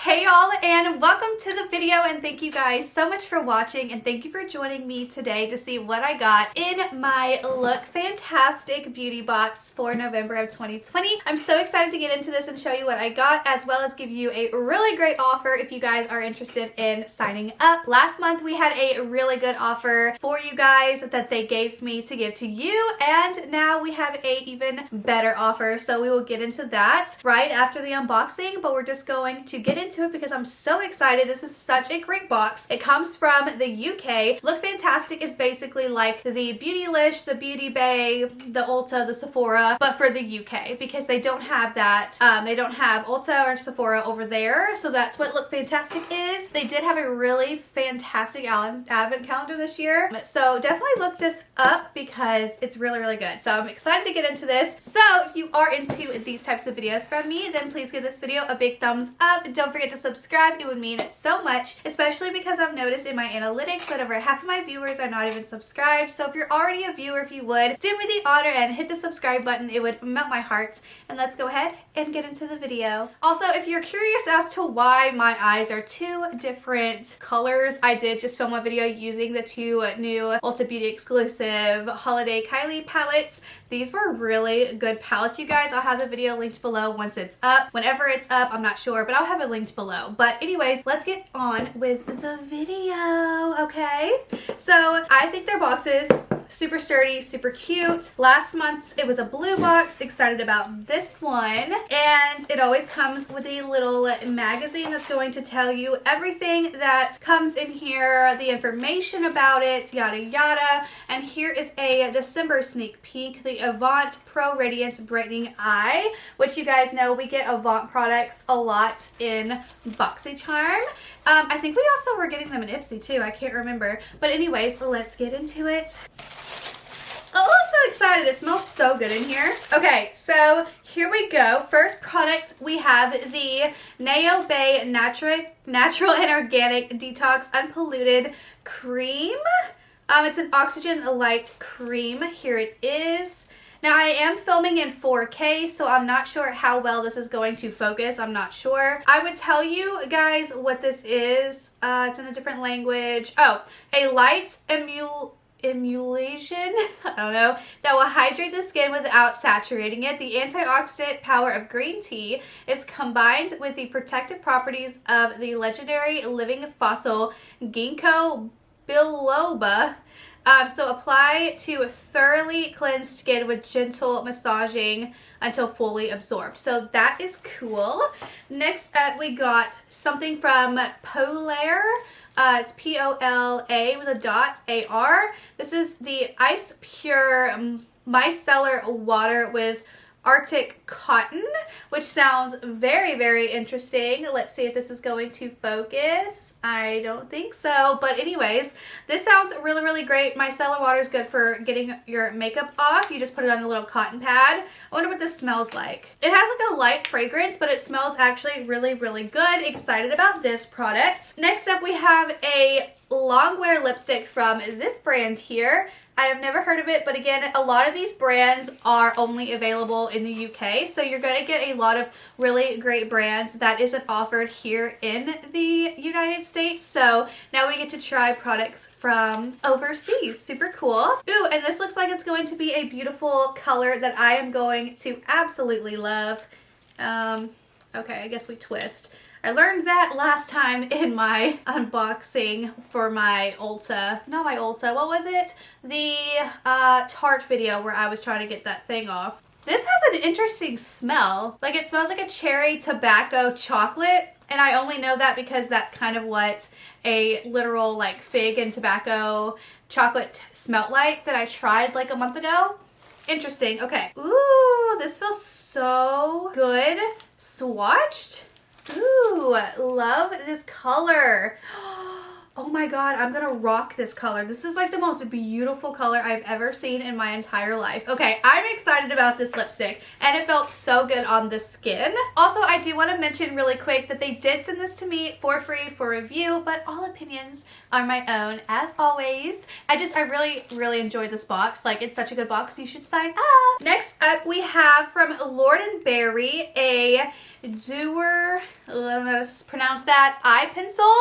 Hey y'all, and welcome to the video, and thank you guys so much for watching, and thank you for joining me today to see what I got in my Look Fantastic beauty box for November of 2020. I'm so excited to get into this and show you what I got, as well as give you a really great offer if you guys are interested in signing up. Last month we had a really good offer for you guys that they gave me to give to you, and now we have a even better offer, so we will get into that right after the unboxing, but we're just going to get into it because I'm so excited. This is such a great box. It comes from the UK. Look Fantastic is basically like the Beautylish, the Beauty Bay, the Ulta, the Sephora, but for the UK, because they don't have that. They don't have Ulta or Sephora over there, so that's what Look Fantastic is. They did have a really fantastic advent calendar this year, so definitely look this up because it's really, really good. So I'm excited to get into this. So if you are into these types of videos from me, then please give this video a big thumbs up. Don't forget to subscribe. It would mean so much, especially because I've noticed in my analytics that over half of my viewers are not even subscribed. So if you're already a viewer, if you would do me the honor and hit the subscribe button, it would melt my heart. And let's go ahead and get into the video. Also, if you're curious as to why my eyes are two different colors, I did just film a video using the two new Ulta Beauty exclusive Holiday Kylie palettes. These were really good palettes, you guys. I'll have the video linked below once it's up. Whenever it's up, I'm not sure, but I'll have it linked below. But anyways, let's get on with the video, okay? So I think their boxes super sturdy, super cute. Last month's it was a blue box. Excited about this one. And it always comes with a little magazine that's going to tell you everything that comes in here, the information about it, yada yada. And here is a December sneak peek, the Avant Pro Radiance Brightening Eye, which you guys know we get Avant products a lot in BoxyCharm. I think we also were getting them in Ipsy too. I can't remember. But anyways, let's get into it. Oh, I'm so excited. It smells so good in here. Okay, so here we go. First product, we have the Neo Bay Natural and Organic Detox Unpolluted Cream. It's an oxygen light cream. Here it is. Now I am filming in 4K, so I'm not sure how well this is going to focus. I'm not sure. I would tell you guys what this is. It's in a different language. Oh, a light emulsion, I don't know, that will hydrate the skin without saturating it. The antioxidant power of green tea is combined with the protective properties of the legendary living fossil ginkgo biloba. So apply to thoroughly cleansed skin with gentle massaging until fully absorbed. So that is cool. Next up, we got something from Polar. It's P-O-L-A with a dot A-R. This is the Ice Pure Micellar Water with Arctic Cotton, which sounds very, very interesting. Let's see if this is going to focus. I don't think so, but anyways, this sounds really, really great. Micellar water is good for getting your makeup off. You just put it on a little cotton pad. I wonder what this smells like. It has like a light fragrance, but it smells actually really, really good. Excited about this product. Next up, we have a longwear lipstick from this brand here. I have never heard of it, but again, a lot of these brands are only available in the UK, so you're going to get a lot of really great brands that isn't offered here in the United States. So now we get to try products from overseas. Super cool. Ooh, and this looks like it's going to be a beautiful color that I am going to absolutely love. Okay, I guess we twist. I learned that last time in my unboxing for my Ulta, not my Ulta, what was it? The Tarte video where I was trying to get that thing off. This has an interesting smell. Like it smells like a cherry tobacco chocolate, and I only know that because that's kind of what a literal like fig and tobacco chocolate smelled like that I tried like a month ago. Interesting. Okay. Ooh, this feels so good. Swatched. Ooh, love this color. Oh my god, I'm gonna rock this color. This is like the most beautiful color I've ever seen in my entire life. Okay, I'm excited about this lipstick, and it felt so good on the skin. Also, I do want to mention really quick that they did send this to me for free for review, but all opinions are my own, as always. I really, really enjoyed this box. Like, it's such a good box, you should sign up. Next up, we have from Lord & Berry a Doer, I don't know how to pronounce that, eye pencil.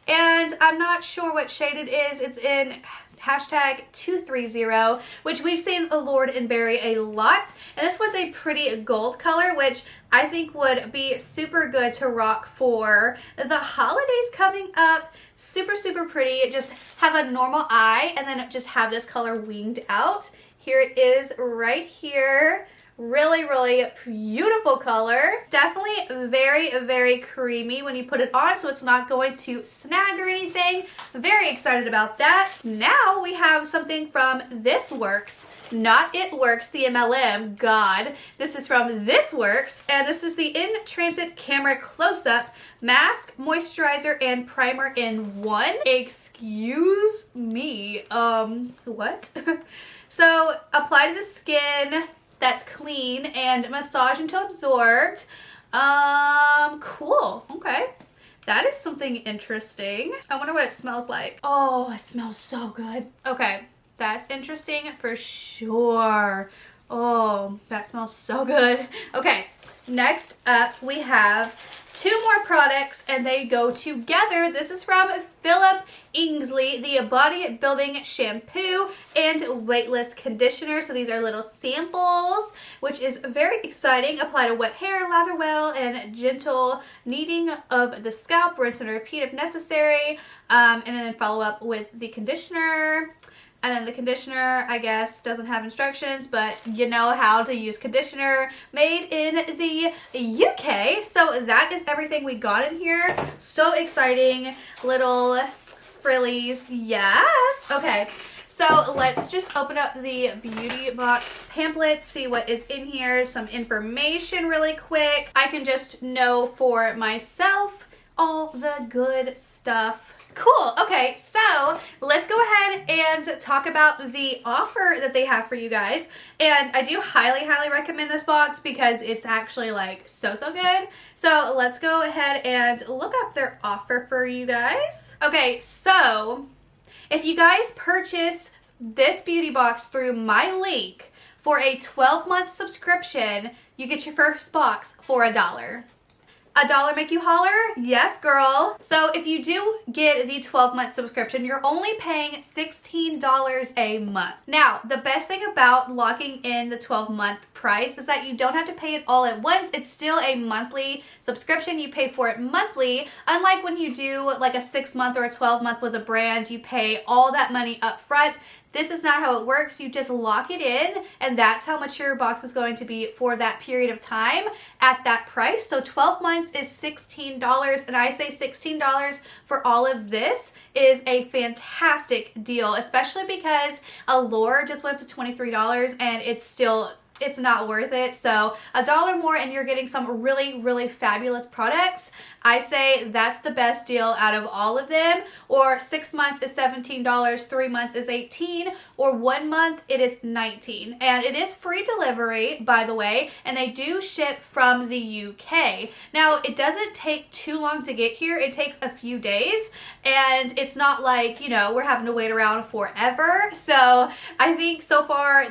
And I'm not sure what shade it is. It's in hashtag 230, which we've seen Lord and Berry a lot. And this one's a pretty gold color, which I think would be super good to rock for the holidays coming up. Super, super pretty. Just have a normal eye and then just have this color winged out. Here it is right here. Really, really beautiful color. Definitely very, very creamy when you put it on, so it's not going to snag or anything. Very excited about that. Now we have something from This Works, not It Works, the MLM, God. This is from This Works, and this is the In Transit Camera Close-Up Mask, Moisturizer, and Primer in one. Excuse me, what? So, apply to the skin that's clean and massage until absorbed. Cool. Okay. That is something interesting. I wonder what it smells like. Oh, it smells so good. Okay. That's interesting for sure. Oh, that smells so good. Okay. Next up, we have two more products and they go together. This is from Philip Ingsley, the Body Building Shampoo and Weightless Conditioner. So these are little samples, which is very exciting. Apply to wet hair, lather well, and gentle kneading of the scalp. Rinse and repeat if necessary. And then follow up with the conditioner. And then the conditioner, I guess, doesn't have instructions, but you know how to use conditioner, made in the UK. So that is everything we got in here. So exciting. Little frillies. Yes. Okay. So let's just open up the beauty box pamphlet, see what is in here. Some information really quick. I can just know for myself all the good stuff. Cool. Okay, so let's go ahead and talk about the offer that they have for you guys. And I do highly, highly recommend this box because it's actually like so good. So let's go ahead and look up their offer for you guys. Okay, so if you guys purchase this beauty box through my link for a 12-month subscription, you get your first box for $1. $1 make you holler? Yes, girl. So if you do get the 12-month subscription, you're only paying $16 a month. Now, the best thing about locking in the 12-month price is that you don't have to pay it all at once. It's still a monthly subscription. You pay for it monthly. Unlike when you do like a 6-month or a 12-month with a brand, you pay all that money up front. This is not how it works. You just lock it in, and that's how much your box is going to be for that period of time at that price. So 12 months is $16, and I say $16 for all of this is a fantastic deal, especially because Allure just went up to $23, and it's not worth it. So $1 more and you're getting some really, really fabulous products. I say that's the best deal out of all of them. Or 6 months is $17, 3 months is $18, or 1 month it is $19. And it is free delivery, by the way, and they do ship from the UK. Now, it doesn't take too long to get here. It takes a few days, and it's not like, you know, we're having to wait around forever. So I think so far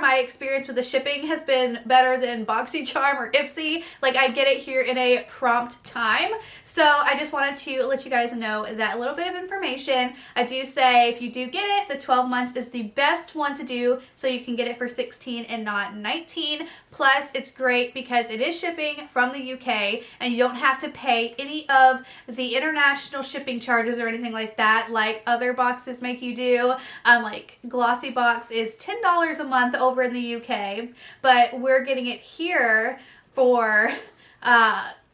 my experience with the shipping has been better than BoxyCharm or Ipsy. Like, I get it here in a prompt time. So I just wanted to let you guys know that little bit of information. I do say if you do get it, the 12 months is the best one to do, so you can get it for $16 and not $19. Plus, it's great because it is shipping from the UK, and you don't have to pay any of the international shipping charges or anything like that, like other boxes make you do. Like Glossy Box is $10 a month over in the UK, but we're getting it here for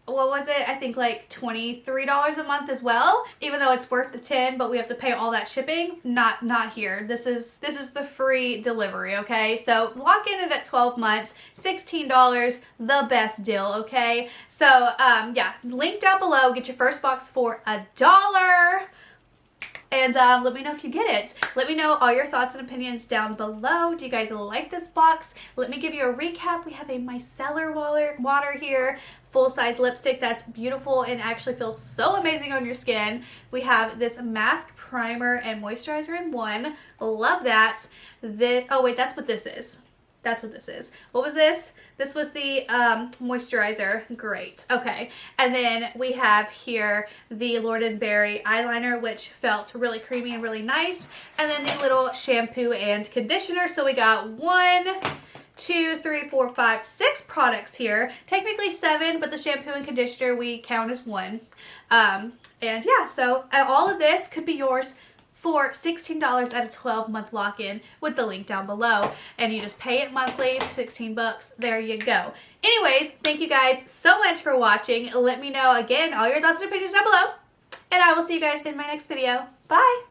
what was it? I think like $23 a month as well. Even though it's worth the $10, but we have to pay all that shipping. Not here. This is the free delivery, okay? So lock in it at 12 months, $16, the best deal, okay? So yeah, link down below. Get your first box for $1. And let me know if you get it. Let me know all your thoughts and opinions down below. Do you guys like this box? Let me give you a recap. We have a micellar water here, full-size lipstick that's beautiful and actually feels so amazing on your skin. We have this mask, primer, and moisturizer in one. Love that. Oh wait, that's what this is. That's what this is. What was this? This was the moisturizer. Great. Okay. And then we have here the Lord & Berry eyeliner, which felt really creamy and really nice. And then the little shampoo and conditioner. So we got 1, 2, 3, 4, 5, 6 products here. Technically 7, but the shampoo and conditioner we count as 1. And yeah, so all of this could be yours for $16 at a 12-month lock-in with the link down below. And you just pay it monthly, 16 bucks. There you go. Anyways, thank you guys so much for watching. Let me know, again, all your thoughts and opinions down below. And I will see you guys in my next video. Bye!